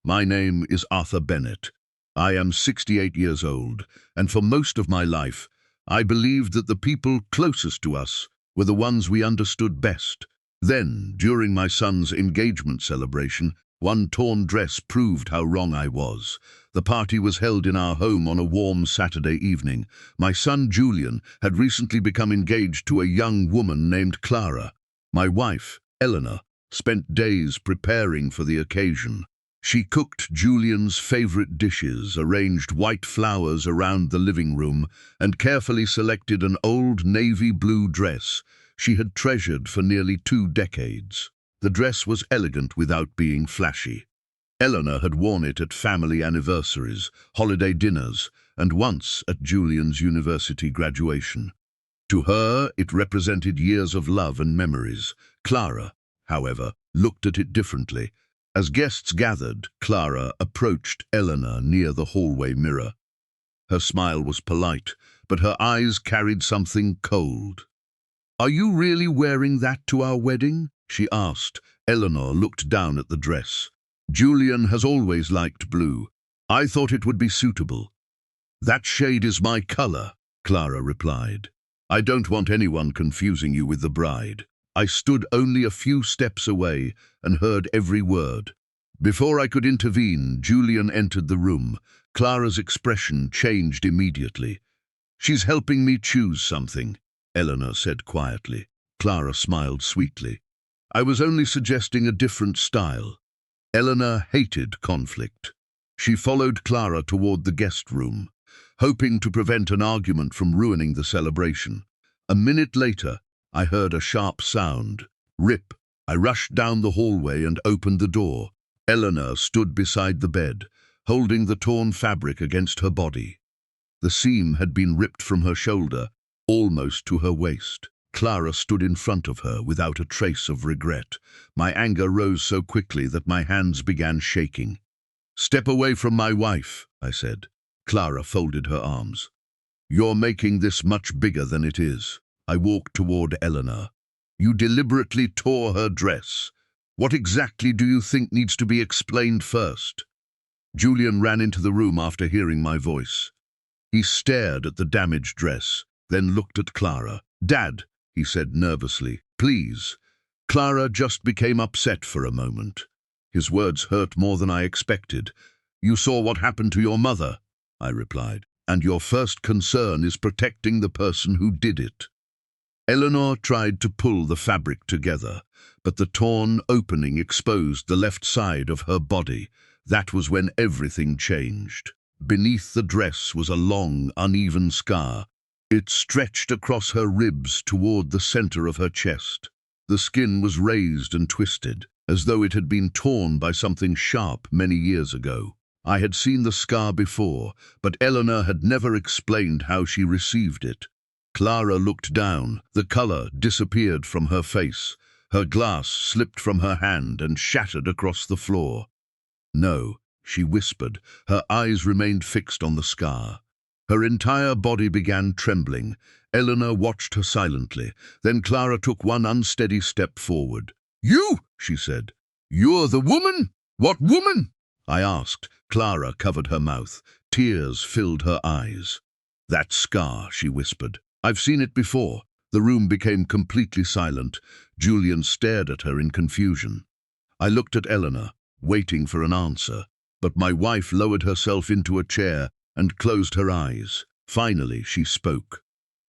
My name is Arthur Bennett. I am 68 years old, and for most of my life, I believed that the people closest to us were the ones we understood best. Then, during my son's engagement celebration, one torn dress proved how wrong I was. The party was held in our home on a warm Saturday evening. My son Julian had recently become engaged to a young woman named Clara. My wife, Eleanor, spent days preparing for the occasion. She cooked Julian's favorite dishes, arranged white flowers around the living room, and carefully selected an old navy blue dress she had treasured for nearly 2 decades. The dress was elegant without being flashy. Eleanor had worn it at family anniversaries, holiday dinners, and once at Julian's university graduation. To her, it represented years of love and memories. Clara, however, looked at it differently. As guests gathered, Clara approached Eleanor near the hallway mirror. Her smile was polite, but her eyes carried something cold. "Are you really wearing that to our wedding?" she asked. Eleanor looked down at the dress. "Julian has always liked blue. I thought it would be suitable." "That shade is my color," Clara replied. "I don't want anyone confusing you with the bride." I stood only a few steps away and heard every word. Before I could intervene, Julian entered the room. Clara's expression changed immediately. "She's helping me choose something," Eleanor said quietly. Clara smiled sweetly. "I was only suggesting a different style." Eleanor hated conflict. She followed Clara toward the guest room, hoping to prevent an argument from ruining the celebration. A minute later, I heard a sharp sound. Rip! I rushed down the hallway and opened the door. Eleanor stood beside the bed, holding the torn fabric against her body. The seam had been ripped from her shoulder, almost to her waist. Clara stood in front of her without a trace of regret. My anger rose so quickly that my hands began shaking. "Step away from my wife," I said. Clara folded her arms. "You're making this much bigger than it is." I walked toward Eleanor. "You deliberately tore her dress. What exactly do you think needs to be explained first?" Julian ran into the room after hearing my voice. He stared at the damaged dress, then looked at Clara. "Dad," he said nervously, "please." Clara just became upset for a moment. His words hurt more than I expected. "You saw what happened to your mother," I replied, "and your first concern is protecting the person who did it." Eleanor tried to pull the fabric together, but the torn opening exposed the left side of her body. That was when everything changed. Beneath the dress was a long, uneven scar. It stretched across her ribs toward the center of her chest. The skin was raised and twisted, as though it had been torn by something sharp many years ago. I had seen the scar before, but Eleanor had never explained how she received it. Clara looked down. The color disappeared from her face. Her glass slipped from her hand and shattered across the floor. "No," she whispered. Her eyes remained fixed on the scar. Her entire body began trembling. Eleanor watched her silently. Then Clara took one unsteady step forward. "You!" she said. "You're the woman? What woman?" I asked. Clara covered her mouth. Tears filled her eyes. "That scar," she whispered. "I've seen it before." The room became completely silent. Julian stared at her in confusion. I looked at Eleanor, waiting for an answer, but my wife lowered herself into a chair and closed her eyes. Finally, she spoke.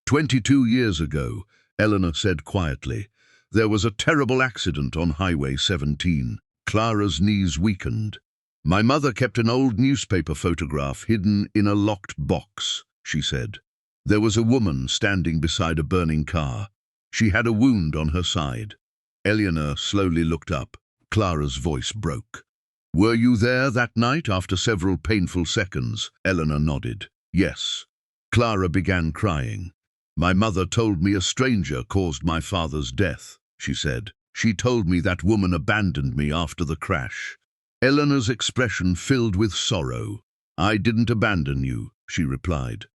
22 years ago, Eleanor said quietly, there was a terrible accident on Highway 17. Clara's knees weakened. "My mother kept an old newspaper photograph hidden in a locked box," she said. "There was a woman standing beside a burning car. She had a wound on her side." Eleanor slowly looked up. Clara's voice broke. "Were you there that night after several painful seconds?" Eleanor nodded. "Yes." Clara began crying. "My mother told me a stranger caused my father's death," she said. "She told me that woman abandoned me after the crash." Eleanor's expression filled with sorrow. "I didn't abandon you," she replied.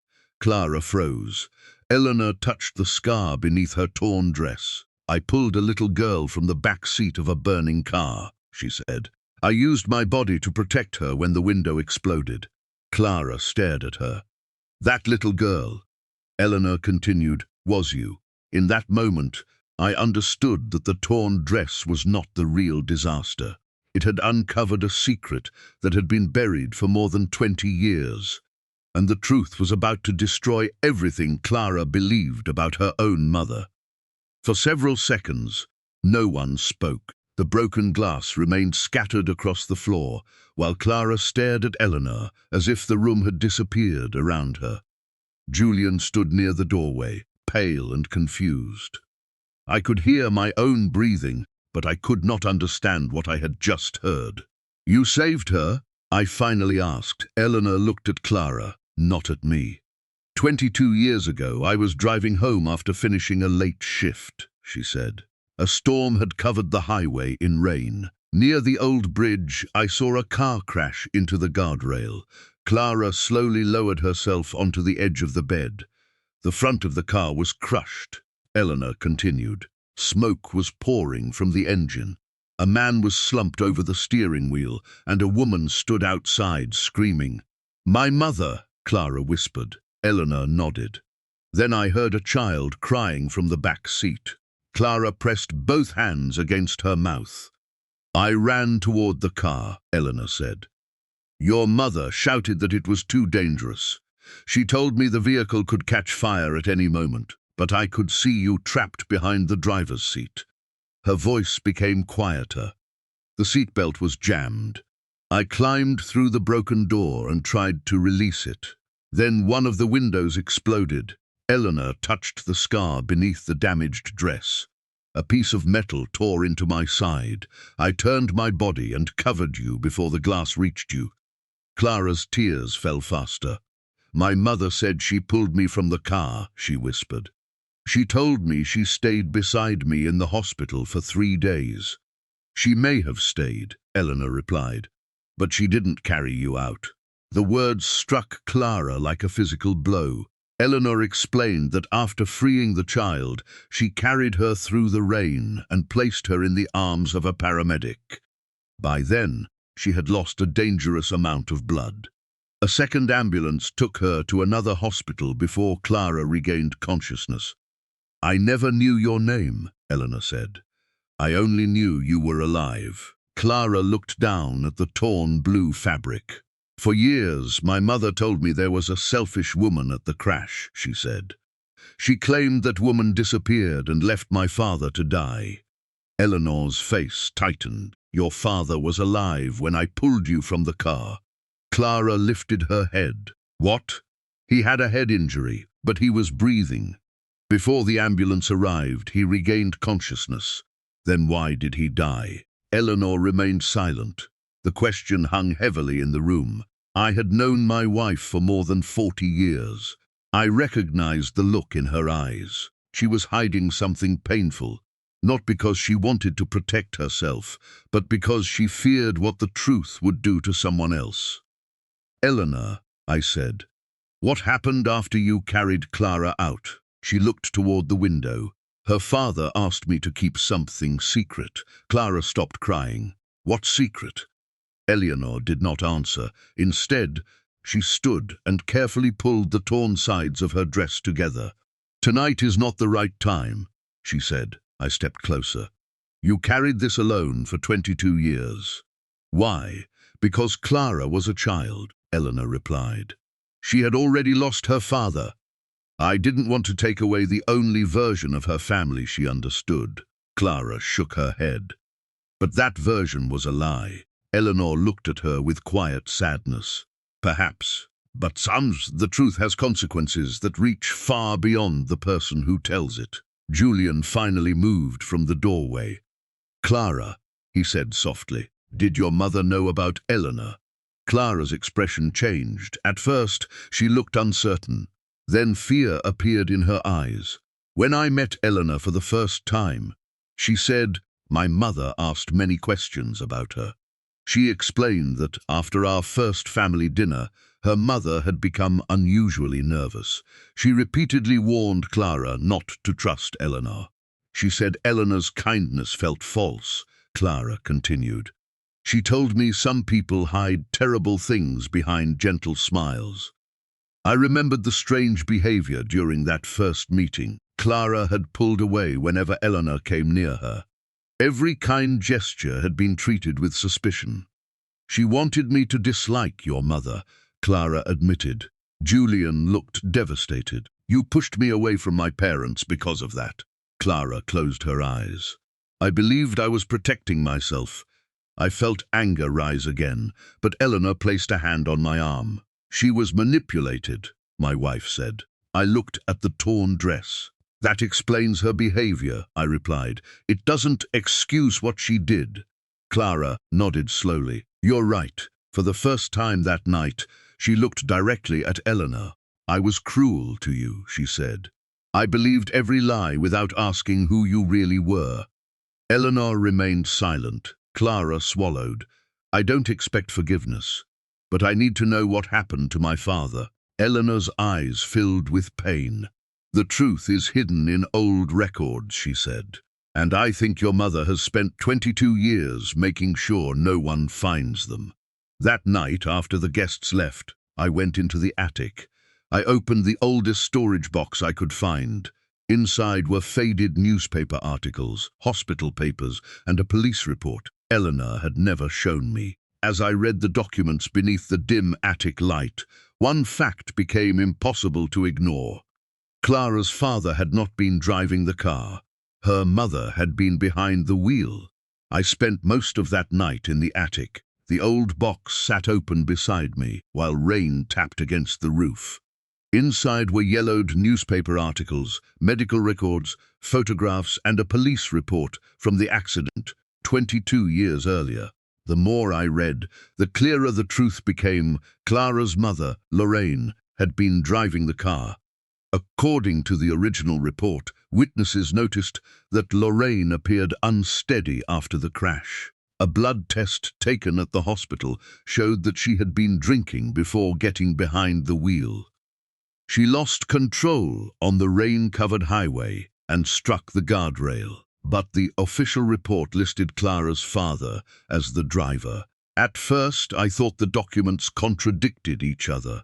Clara froze. Eleanor touched the scar beneath her torn dress. "I pulled a little girl from the back seat of a burning car," she said. I used my body to protect her when the window exploded. Clara stared at her. That little girl, Eleanor continued, was you. In that moment, I understood that the torn dress was not the real disaster. It had uncovered a secret that had been buried for more than 20 years. And the truth was about to destroy everything Clara believed about her own mother. For several seconds, no one spoke. The broken glass remained scattered across the floor, while Clara stared at Eleanor as if the room had disappeared around her. Julian stood near the doorway, pale and confused. I could hear my own breathing, but I could not understand what I had just heard. "You saved her?" I finally asked. Eleanor looked at Clara, not at me. 22 years ago, I was driving home after finishing a late shift, she said. A storm had covered the highway in rain. Near the old bridge, I saw a car crash into the guardrail. Clara slowly lowered herself onto the edge of the bed. The front of the car was crushed. Eleanor continued. Smoke was pouring from the engine. A man was slumped over the steering wheel, and a woman stood outside screaming. "My mother," Clara whispered. Eleanor nodded. Then I heard a child crying from the back seat. Clara pressed both hands against her mouth. "I ran toward the car," Eleanor said. "Your mother shouted that it was too dangerous. She told me the vehicle could catch fire at any moment, but I could see you trapped behind the driver's seat." Her voice became quieter. The seatbelt was jammed. I climbed through the broken door and tried to release it. Then one of the windows exploded. Eleanor touched the scar beneath the damaged dress. A piece of metal tore into my side. I turned my body and covered you before the glass reached you. Clara's tears fell faster. "My mother said she pulled me from the car," she whispered. "She told me she stayed beside me in the hospital for 3 days. She may have stayed," Eleanor replied, "but she didn't carry you out." The words struck Clara like a physical blow. Eleanor explained that after freeing the child, she carried her through the rain and placed her in the arms of a paramedic. By then, she had lost a dangerous amount of blood. A second ambulance took her to another hospital before Clara regained consciousness. "I never knew your name," Eleanor said. "I only knew you were alive." Clara looked down at the torn blue fabric. "For years, my mother told me there was a selfish woman at the crash," she said. "She claimed that woman disappeared and left my father to die." Eleanor's face tightened. "Your father was alive when I pulled you from the car." Clara lifted her head. "What?" "He had a head injury, but he was breathing. Before the ambulance arrived, he regained consciousness. Then why did he die?" Eleanor remained silent. The question hung heavily in the room. I had known my wife for more than 40 years. I recognized the look in her eyes. She was hiding something painful, not because she wanted to protect herself, but because she feared what the truth would do to someone else. "Eleanor," I said, "what happened after you carried Clara out?" She looked toward the window. "Her father asked me to keep something secret." Clara stopped crying. "What secret?" Eleanor did not answer. Instead, she stood and carefully pulled the torn sides of her dress together. "Tonight is not the right time," she said. I stepped closer. "You carried this alone for 22 years. Why?" "Because Clara was a child," Eleanor replied. "She had already lost her father. I didn't want to take away the only version of her family she understood." Clara shook her head. "But that version was a lie." Eleanor looked at her with quiet sadness. "Perhaps, but sometimes the truth has consequences that reach far beyond the person who tells it." Julian finally moved from the doorway. "Clara," he said softly, "did your mother know about Eleanor?" Clara's expression changed. At first, she looked uncertain. Then fear appeared in her eyes. "When I met Eleanor for the first time," she said, "my mother asked many questions about her. She explained that after our first family dinner, her mother had become unusually nervous. She repeatedly warned Clara not to trust Eleanor. She said Eleanor's kindness felt false," Clara continued. She told me some people hide terrible things behind gentle smiles. I remembered the strange behavior during that first meeting. Clara had pulled away whenever Eleanor came near her. Every kind gesture had been treated with suspicion. She wanted me to dislike your mother, Clara admitted. Julian looked devastated. You pushed me away from my parents because of that. Clara closed her eyes. I believed I was protecting myself. I felt anger rise again, but Eleanor placed a hand on my arm. She was manipulated, my wife said. I looked at the torn dress. That explains her behavior, I replied. It doesn't excuse what she did. Clara nodded slowly. You're right. For the first time that night, she looked directly at Eleanor. I was cruel to you, she said. I believed every lie without asking who you really were. Eleanor remained silent. Clara swallowed. I don't expect forgiveness, but I need to know what happened to my father. Eleanor's eyes filled with pain. The truth is hidden in old records, she said. And I think your mother has spent 22 years making sure no one finds them. That night, after the guests left, I went into the attic. I opened the oldest storage box I could find. Inside were faded newspaper articles, hospital papers, and a police report Eleanor had never shown me. As I read the documents beneath the dim attic light, one fact became impossible to ignore. Clara's father had not been driving the car. Her mother had been behind the wheel. I spent most of that night in the attic. The old box sat open beside me, while rain tapped against the roof. Inside were yellowed newspaper articles, medical records, photographs, and a police report from the accident 22 years earlier. The more I read, the clearer the truth became. Clara's mother, Lorraine, had been driving the car. According to the original report, witnesses noticed that Lorraine appeared unsteady after the crash. A blood test taken at the hospital showed that she had been drinking before getting behind the wheel. She lost control on the rain-covered highway and struck the guardrail. But the official report listed Clara's father as the driver. At first, I thought the documents contradicted each other.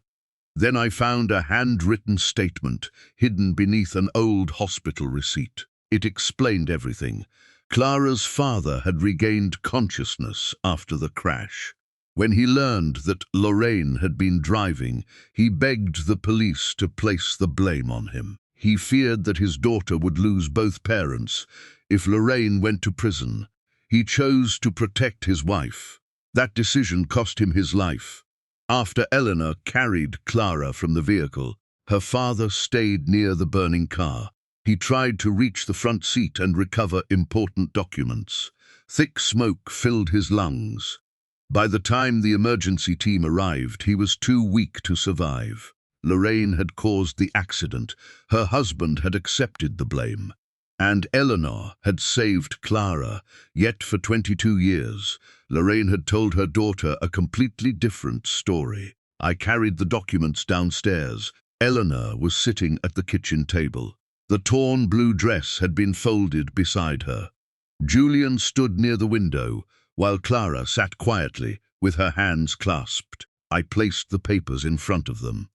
Then I found a handwritten statement hidden beneath an old hospital receipt. It explained everything. Clara's father had regained consciousness after the crash. When he learned that Lorraine had been driving, he begged the police to place the blame on him. He feared that his daughter would lose both parents if Lorraine went to prison. He chose to protect his wife. That decision cost him his life. After Eleanor carried Clara from the vehicle, her father stayed near the burning car. He tried to reach the front seat and recover important documents. Thick smoke filled his lungs. By the time the emergency team arrived, he was too weak to survive. Lorraine had caused the accident. Her husband had accepted the blame. And Eleanor had saved Clara. Yet for 22 years, Lorraine had told her daughter a completely different story. I carried the documents downstairs. Eleanor was sitting at the kitchen table. The torn blue dress had been folded beside her. Julian stood near the window, while Clara sat quietly, with her hands clasped. I placed the papers in front of them.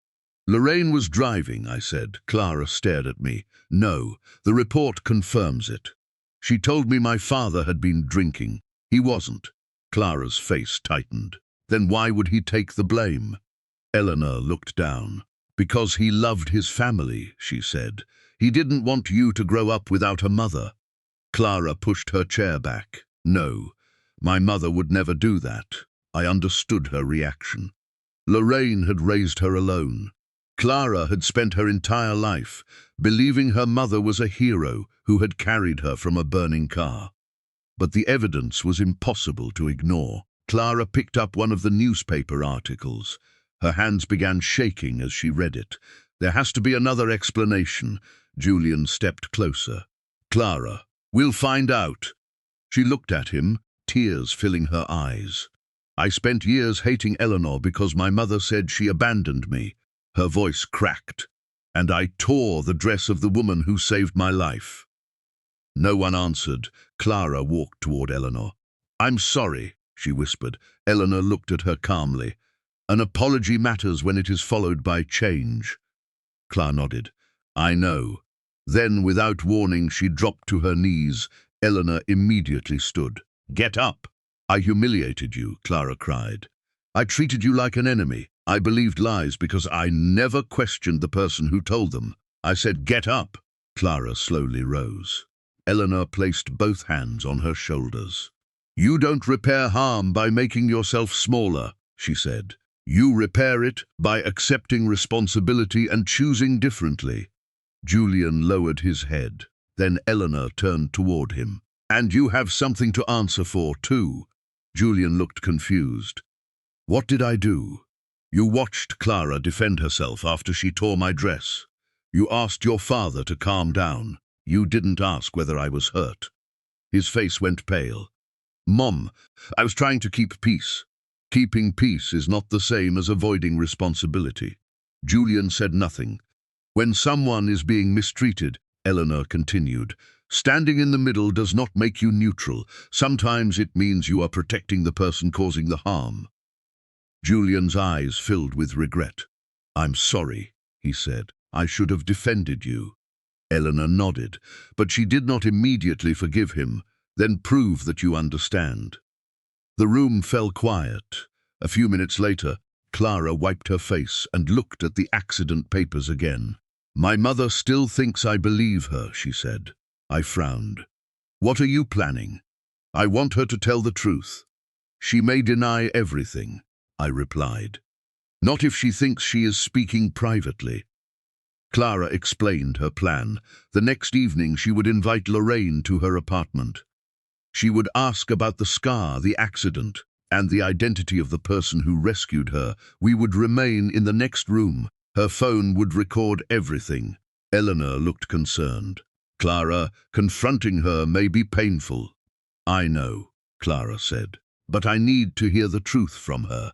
Lorraine was driving, I said. Clara stared at me. No, the report confirms it. She told me my father had been drinking. He wasn't. Clara's face tightened. Then why would he take the blame? Eleanor looked down. Because he loved his family, she said. He didn't want you to grow up without a mother. Clara pushed her chair back. No, my mother would never do that. I understood her reaction. Lorraine had raised her alone. Clara had spent her entire life believing her mother was a hero who had carried her from a burning car. But the evidence was impossible to ignore. Clara picked up one of the newspaper articles. Her hands began shaking as she read it. There has to be another explanation. Julian stepped closer. Clara, we'll find out. She looked at him, tears filling her eyes. I spent years hating Eleanor because my mother said she abandoned me. Her voice cracked, and I tore the dress of the woman who saved my life. No one answered. Clara walked toward Eleanor. I'm sorry. she whispered. Eleanor looked at her calmly. An apology matters when it is followed by change. Clara nodded. I know. Then, without warning, she dropped to her knees. Eleanor immediately stood. Get up! I humiliated you, Clara cried. I treated you like an enemy. I believed lies because I never questioned the person who told them. I said, get up. Clara slowly rose. Eleanor placed both hands on her shoulders. You don't repair harm by making yourself smaller, she said. You repair it by accepting responsibility and choosing differently. Julian lowered his head. Then Eleanor turned toward him. And you have something to answer for, too. Julian looked confused. What did I do? You watched Clara defend herself after she tore my dress. You asked your father to calm down. You didn't ask whether I was hurt. His face went pale. Mom, I was trying to keep peace. Keeping peace is not the same as avoiding responsibility. Julian said nothing. When someone is being mistreated, Eleanor continued, standing in the middle does not make you neutral. Sometimes it means you are protecting the person causing the harm. Julian's eyes filled with regret. I'm sorry, he said. I should have defended you. Eleanor nodded, but she did not immediately forgive him. Then prove that you understand. The room fell quiet. A few minutes later, Clara wiped her face and looked at the accident papers again. My mother still thinks I believe her, she said. I frowned. What are you planning? I want her to tell the truth. She may deny everything, I replied. Not if she thinks she is speaking privately. Clara explained her plan. The next evening she would invite Lorraine to her apartment. She would ask about the scar, the accident, and the identity of the person who rescued her. We would remain in the next room. Her phone would record everything. Eleanor looked concerned. Clara, confronting her may be painful. I know, Clara said, but I need to hear the truth from her.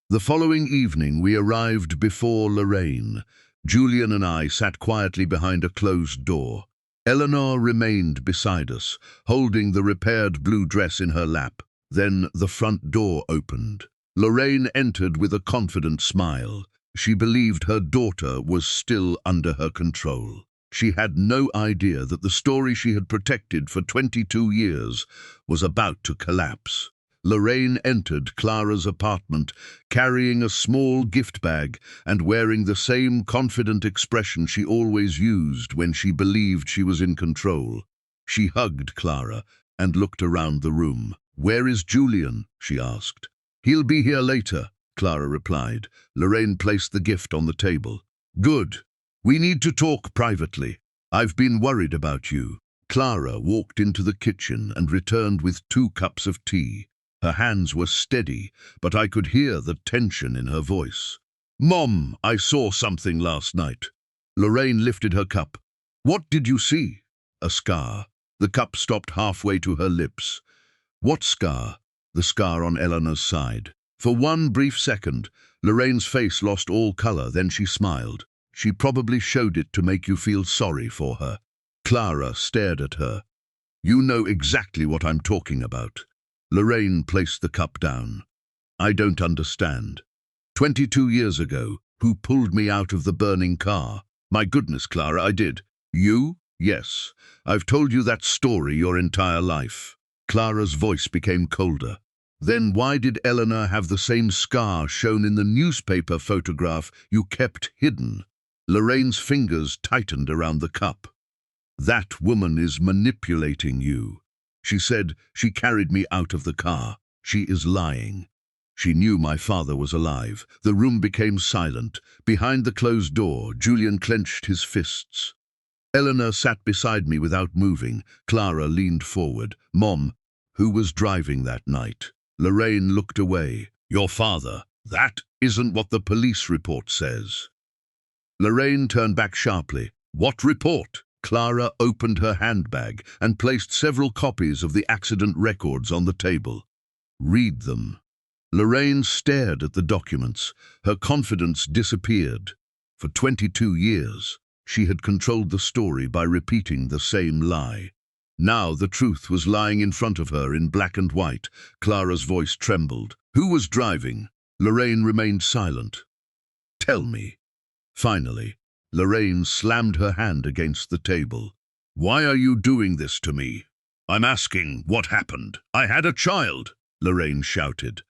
The following evening we arrived before Lorraine. Julian and I sat quietly behind a closed door. Eleanor remained beside us, holding the repaired blue dress in her lap. Then the front door opened. Lorraine entered with a confident smile. She believed her daughter was still under her control. She had no idea that the story she had protected for 22 years was about to collapse. Lorraine entered Clara's apartment, carrying a small gift bag and wearing the same confident expression she always used when she believed she was in control. She hugged Clara and looked around the room. Where is Julian? She asked. He'll be here later, Clara replied. Lorraine placed the gift on the table. Good. We need to talk privately. I've been worried about you. Clara walked into the kitchen and returned with 2 cups of tea. Her hands were steady, but I could hear the tension in her voice. Mom, I saw something last night. Lorraine lifted her cup. What did you see? A scar. The cup stopped halfway to her lips. What scar? The scar on Eleanor's side. For one brief second, Lorraine's face lost all color, then she smiled. She probably showed it to make you feel sorry for her. Clara stared at her. You know exactly what I'm talking about. Lorraine placed the cup down. I don't understand. 22 years ago, who pulled me out of the burning car? My goodness, Clara, I did. You? Yes. I've told you that story your entire life. Clara's voice became colder. Then why did Eleanor have the same scar shown in the newspaper photograph you kept hidden? Lorraine's fingers tightened around the cup. That woman is manipulating you. She said she carried me out of the car. She is lying. She knew my father was alive. The room became silent. Behind the closed door, Julian clenched his fists. Eleanor sat beside me without moving. Clara leaned forward. Mom, who was driving that night? Lorraine looked away. Your father. That isn't what the police report says. Lorraine turned back sharply. What report? Clara opened her handbag and placed several copies of the accident records on the table. Read them. Lorraine stared at the documents. Her confidence disappeared. For 22 years, she had controlled the story by repeating the same lie. Now the truth was lying in front of her in black and white. Clara's voice trembled. Who was driving? Lorraine remained silent. Tell me. Finally, Lorraine slammed her hand against the table. Why are you doing this to me? I'm asking what happened. I had a child, Lorraine shouted.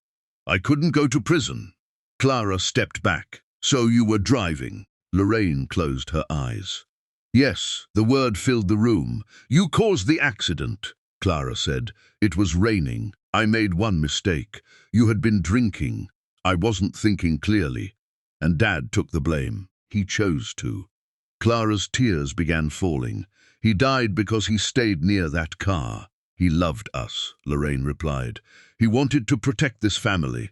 I couldn't go to prison. Clara stepped back. So you were driving? Lorraine closed her eyes. Yes, the word filled the room. You caused the accident, Clara said. It was raining. I made one mistake. You had been drinking. I wasn't thinking clearly. And Dad took the blame. He chose to. Clara's tears began falling. He died because he stayed near that car. He loved us, Lorraine replied. He wanted to protect this family.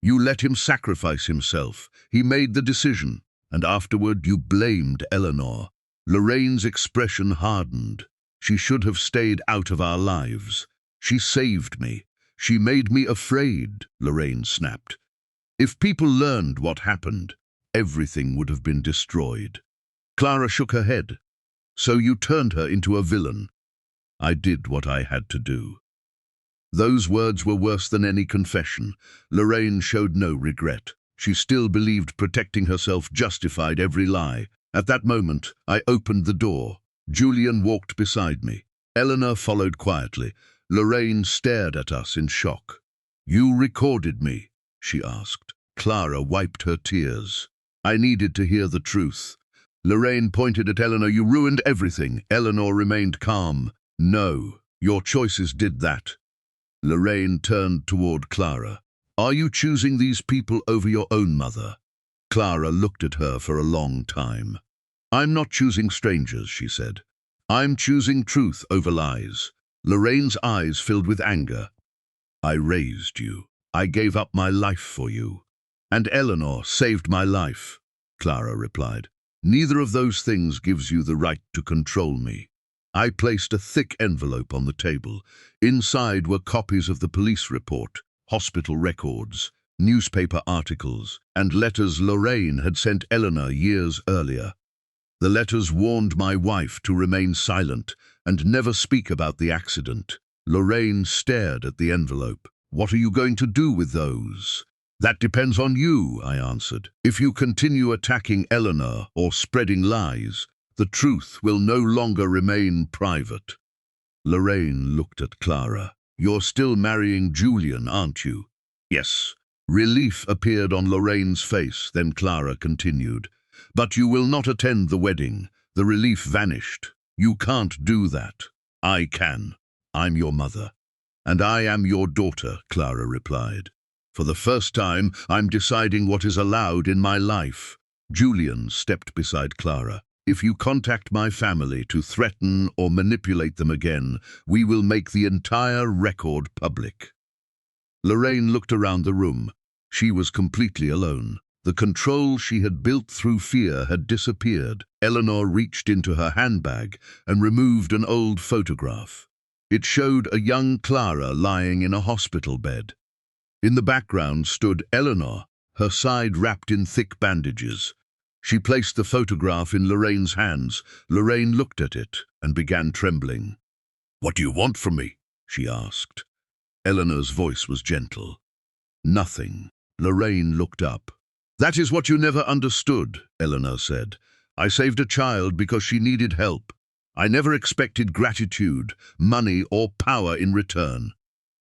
You let him sacrifice himself. He made the decision. And afterward you blamed Eleanor. Lorraine's expression hardened. She should have stayed out of our lives. She saved me. She made me afraid, Lorraine snapped. If people learned what happened, everything would have been destroyed. Clara shook her head. So you turned her into a villain. I did what I had to do. Those words were worse than any confession. Lorraine showed no regret. She still believed protecting herself justified every lie. At that moment, I opened the door. Julian walked beside me. Eleanor followed quietly. Lorraine stared at us in shock. You recorded me, she asked. Clara wiped her tears. I needed to hear the truth. Lorraine pointed at Eleanor. You ruined everything. Eleanor remained calm. No, your choices did that. Lorraine turned toward Clara. Are you choosing these people over your own mother? Clara looked at her for a long time. I'm not choosing strangers, she said. I'm choosing truth over lies. Lorraine's eyes filled with anger. I raised you. I gave up my life for you. And Eleanor saved my life, Clara replied. Neither of those things gives you the right to control me. I placed a thick envelope on the table. Inside were copies of the police report, hospital records, newspaper articles, and letters Lorraine had sent Eleanor years earlier. The letters warned my wife to remain silent and never speak about the accident. Lorraine stared at the envelope. What are you going to do with those? That depends on you, I answered. If you continue attacking Eleanor or spreading lies, the truth will no longer remain private. Lorraine looked at Clara. You're still marrying Julian, aren't you? Yes. Relief appeared on Lorraine's face, then Clara continued. But you will not attend the wedding. The relief vanished. You can't do that. I can. I'm your mother. And I am your daughter, Clara replied. For the first time, I'm deciding what is allowed in my life. Julian stepped beside Clara. If you contact my family to threaten or manipulate them again, we will make the entire record public. Lorraine looked around the room. She was completely alone. The control she had built through fear had disappeared. Eleanor reached into her handbag and removed an old photograph. It showed a young Clara lying in a hospital bed. In the background stood Eleanor, her side wrapped in thick bandages. She placed the photograph in Lorraine's hands. Lorraine looked at it and began trembling. What do you want from me? She asked. Eleanor's voice was gentle. Nothing. Lorraine looked up. That is what you never understood, Eleanor said. I saved a child because she needed help. I never expected gratitude, money, or power in return.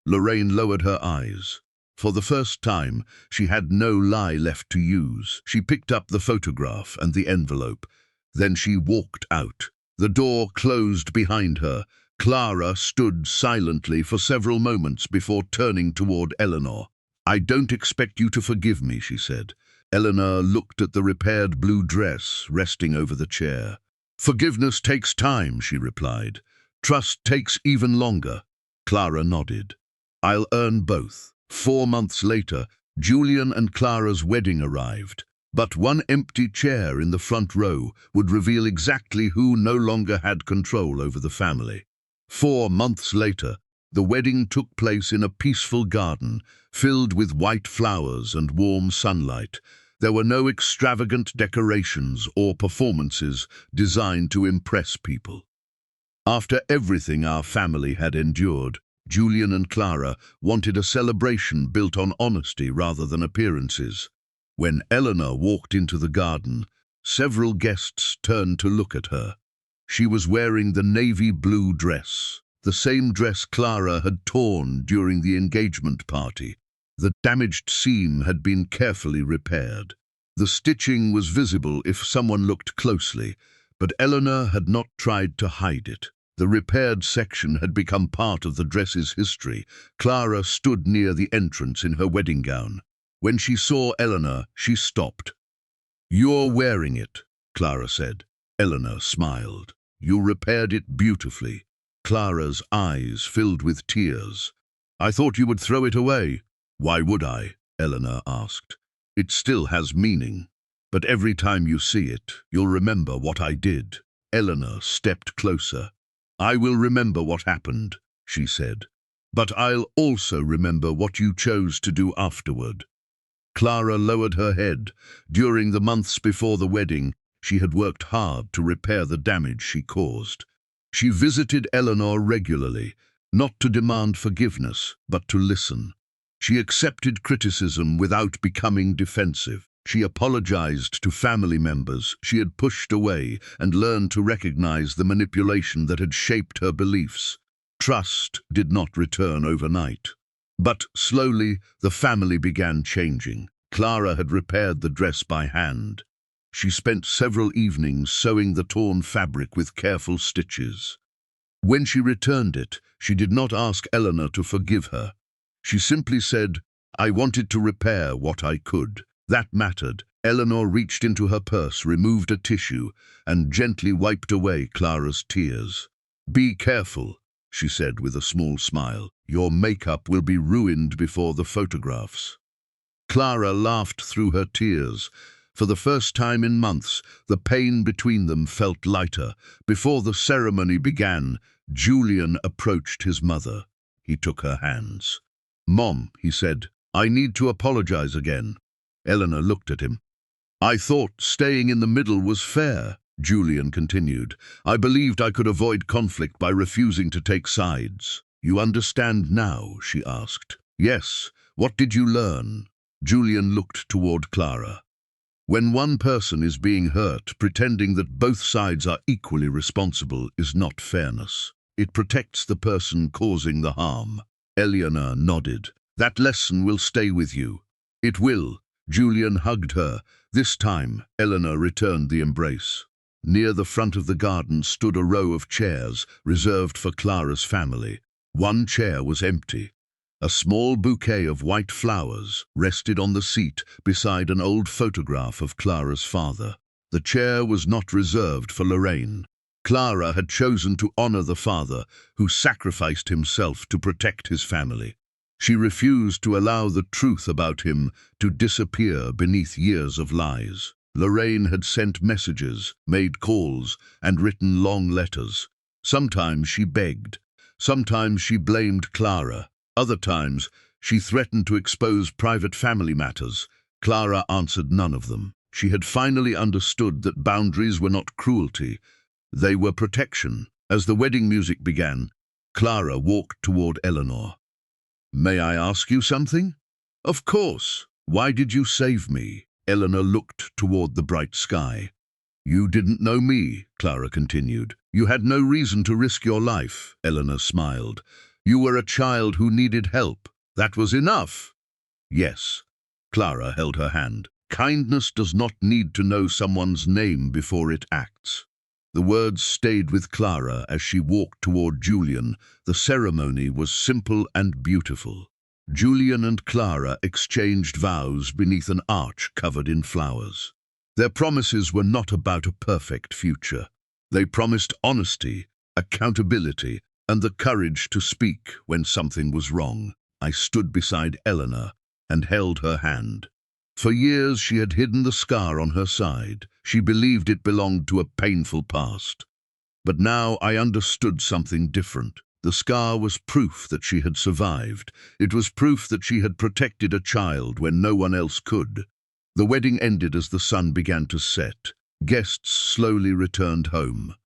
Lorraine lowered her eyes. For the first time, she had no lie left to use. She picked up the photograph and the envelope. Then she walked out. The door closed behind her. Clara stood silently for several moments before turning toward Eleanor. I don't expect you to forgive me, she said. Eleanor looked at the repaired blue dress resting over the chair. Forgiveness takes time, she replied. Trust takes even longer. Clara nodded. I'll earn both. 4 months later, Julian and Clara's wedding arrived. But one empty chair in the front row would reveal exactly who no longer had control over the family. 4 months later, the wedding took place in a peaceful garden, filled with white flowers and warm sunlight. There were no extravagant decorations or performances designed to impress people. After everything our family had endured, Julian and Clara wanted a celebration built on honesty rather than appearances. When Eleanor walked into the garden, several guests turned to look at her. She was wearing the navy blue dress, the same dress Clara had torn during the engagement party. The damaged seam had been carefully repaired. The stitching was visible if someone looked closely, but Eleanor had not tried to hide it. The repaired section had become part of the dress's history. Clara stood near the entrance in her wedding gown. When she saw Eleanor, she stopped. "You're wearing it," Clara said. Eleanor smiled. "You repaired it beautifully." Clara's eyes filled with tears. "I thought you would throw it away." "Why would I?" Eleanor asked. "It still has meaning. But every time you see it, you'll remember what I did." Eleanor stepped closer. "I will remember what happened," she said. "But I'll also remember what you chose to do afterward." Clara lowered her head. During the months before the wedding, she had worked hard to repair the damage she caused. She visited Eleanor regularly, not to demand forgiveness, but to listen. She accepted criticism without becoming defensive. She apologized to family members she had pushed away and learned to recognize the manipulation that had shaped her beliefs. Trust did not return overnight. But slowly, the family began changing. Clara had repaired the dress by hand. She spent several evenings sewing the torn fabric with careful stitches. When she returned it, she did not ask Eleanor to forgive her. She simply said, "I wanted to repair what I could." That mattered. Eleanor reached into her purse, removed a tissue, and gently wiped away Clara's tears. "Be careful," she said with a small smile. "Your makeup will be ruined before the photographs." Clara laughed through her tears. For the first time in months, the pain between them felt lighter. Before the ceremony began, Julian approached his mother. He took her hands. "Mom," he said, "I need to apologize again." Eleanor looked at him. "I thought staying in the middle was fair," Julian continued. "I believed I could avoid conflict by refusing to take sides." "You understand now?" she asked. "Yes. What did you learn?" Julian looked toward Clara. "When one person is being hurt, pretending that both sides are equally responsible is not fairness. It protects the person causing the harm." Eleanor nodded. "That lesson will stay with you." "It will." Julian hugged her. This time, Eleanor returned the embrace. Near the front of the garden stood a row of chairs reserved for Clara's family. One chair was empty. A small bouquet of white flowers rested on the seat beside an old photograph of Clara's father. The chair was not reserved for Lorraine. Clara had chosen to honor the father who sacrificed himself to protect his family. She refused to allow the truth about him to disappear beneath years of lies. Lorraine had sent messages, made calls, and written long letters. Sometimes she begged. Sometimes she blamed Clara. Other times, she threatened to expose private family matters. Clara answered none of them. She had finally understood that boundaries were not cruelty. They were protection. As the wedding music began, Clara walked toward Eleanor. "May I ask you something?" "Of course. Why did you save me?" Eleanor looked toward the bright sky. "You didn't know me," Clara continued. "You had no reason to risk your life," Eleanor smiled. "You were a child who needed help. That was enough." "Yes." Clara held her hand. "Kindness does not need to know someone's name before it acts." The words stayed with Clara as she walked toward Julian. The ceremony was simple and beautiful. Julian and Clara exchanged vows beneath an arch covered in flowers. Their promises were not about a perfect future. They promised honesty, accountability, and the courage to speak when something was wrong. I stood beside Eleanor and held her hand. For years she had hidden the scar on her side. She believed it belonged to a painful past. But now I understood something different. The scar was proof that she had survived. It was proof that she had protected a child when no one else could. The wedding ended as the sun began to set. Guests slowly returned home.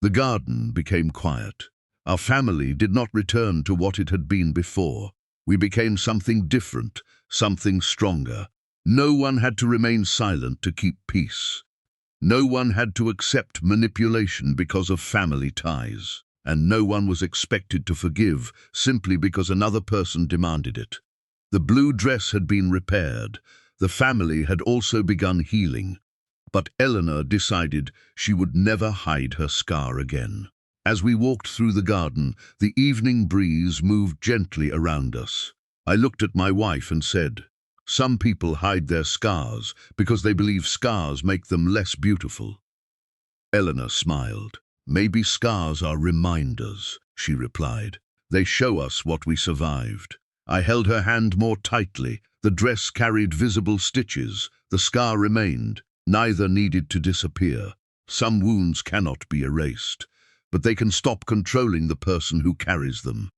The garden became quiet. Our family did not return to what it had been before. We became something different, something stronger. No one had to remain silent to keep peace. No one had to accept manipulation because of family ties. And no one was expected to forgive simply because another person demanded it. The blue dress had been repaired. The family had also begun healing. But Eleanor decided she would never hide her scar again. As we walked through the garden, the evening breeze moved gently around us. I looked at my wife and said, "Some people hide their scars because they believe scars make them less beautiful." Eleanor smiled. "Maybe scars are reminders," she replied. "They show us what we survived." I held her hand more tightly. The dress carried visible stitches. The scar remained. Neither needed to disappear. Some wounds cannot be erased, but they can stop controlling the person who carries them.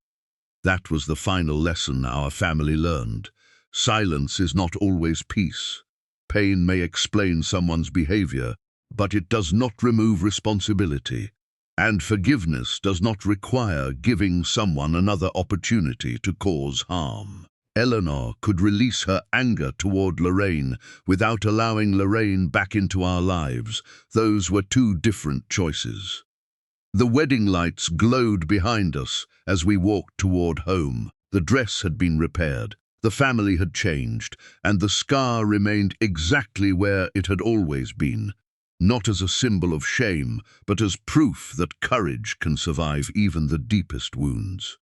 That was the final lesson our family learned. Silence is not always peace. Pain may explain someone's behavior, but it does not remove responsibility. And forgiveness does not require giving someone another opportunity to cause harm. Eleanor could release her anger toward Lorraine without allowing Lorraine back into our lives. Those were two different choices. The wedding lights glowed behind us as we walked toward home. The dress had been repaired, the family had changed, and the scar remained exactly where it had always been. Not as a symbol of shame, but as proof that courage can survive even the deepest wounds.